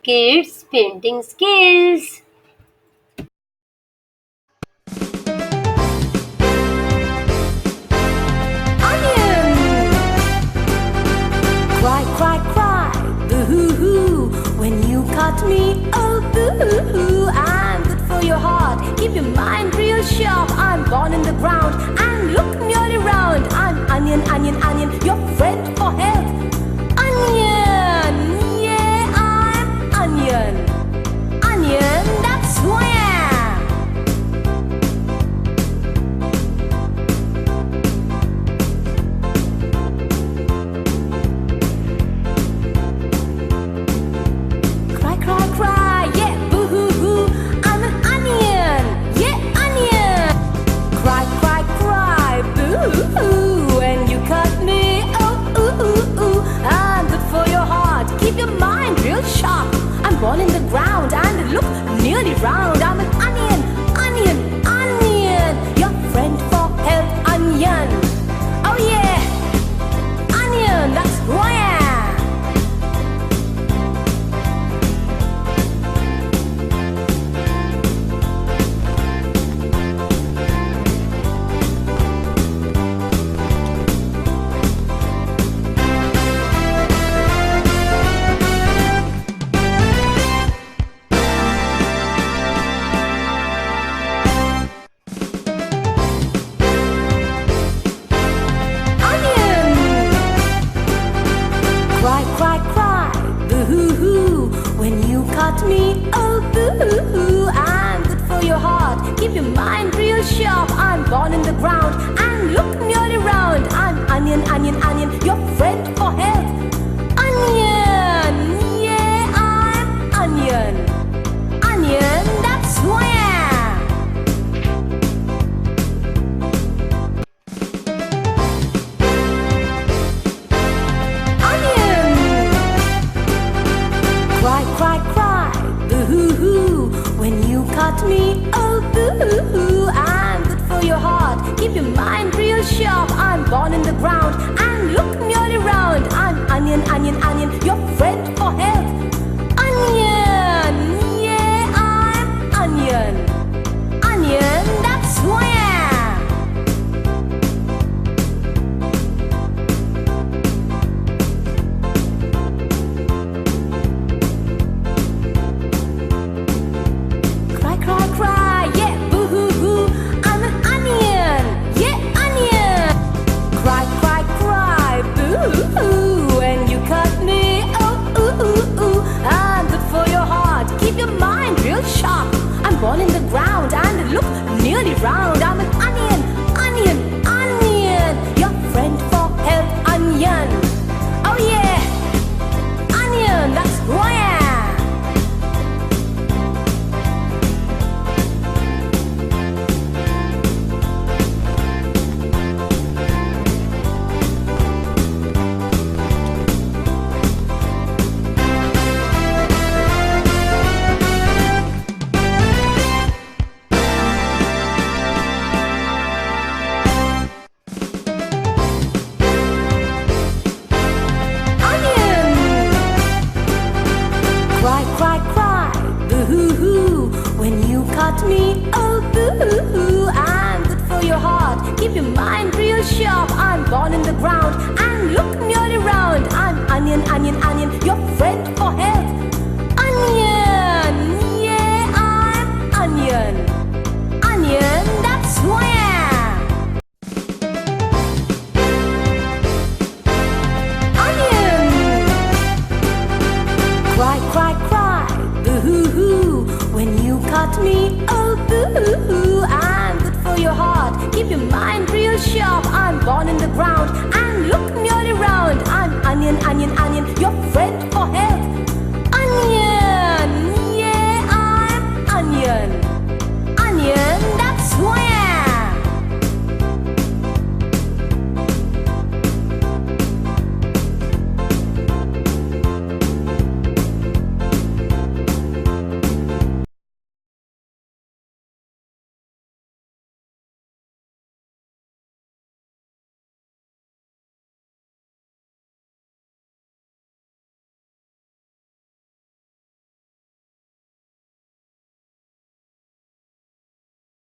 Kids painting skills. Onion! Cry, cry, cry, boo-hoo-hoo. When you cut me, oh boo-hoo-hoo. I'm good for your heart, keep your mind real sharp. I'm born in the ground and look nearly round. I'm onion, onion, onion, your friend for health. Onion, yeah, I'm onion. Onion, that's who I am. Cry, cry, cry, yeah, boo-hoo-hoo. I'm an onion, yeah, onion. Cry, cry, cry, boo-hoo-hoo. When you cut me, oh, ooh, ooh, ooh. I'm good for your heart, keep your mind real sharp. I'm born in the ground and look nearly round. I'm an onion, onion, onion. Your friend for health, onion. Oh yeah, onion, that's who I am. Cry, cry, cry, boo-hoo-hoo. When you cut me, oh boo-hoo-hoo. I'm good for your heart, keep your mind real sharp. I'm born in the ground and look nearly round. I'm onion, onion, onion, your friend for health. Onion, yeah, I'm onion. Onion, that's who I am. Cry, cry, cry, boo-hoo-hoo. When you cut me, oh boo-hoo-hoo. I'm good for your heart, keep your mind real sharp. I'm born in the ground and look nearly round. I'm onion, onion, onion, your friend for health. Onion, yeah, I'm onion. Onion, that's who I am. Cry, cry, cry, yeah, boo-hoo-hoo. I'm an onion, yeah, onion. Cry, cry, cry, boo-hoo-hoo. When you cut me, oh, ooh, ooh, ooh. I'm good for your heart, keep your mind real sharp. I'm born in the ground and look nearly round. I'm an onion, onion, onion. Your friend for health, onion. Oh yeah, onion, that's who I am. Cry, cry, cry, boo-hoo-hoo. When you cut me, oh boo-hoo-hoo. I'm good for your heart, keep your mind real sharp. I'm born in the ground and look nearly round. I'm onion, onion, onion, your friend for health. Onion, yeah, I'm onion. Onion, that's who I am. Onion! Cry, cry, cry, boo-hoo-hoo. When you cut me, oh boo-hoo-hoo. I'm good for your heart, keep your mind real sharp. I'm born in the ground and look nearly round. I'm onion, onion, onion, your friend for health.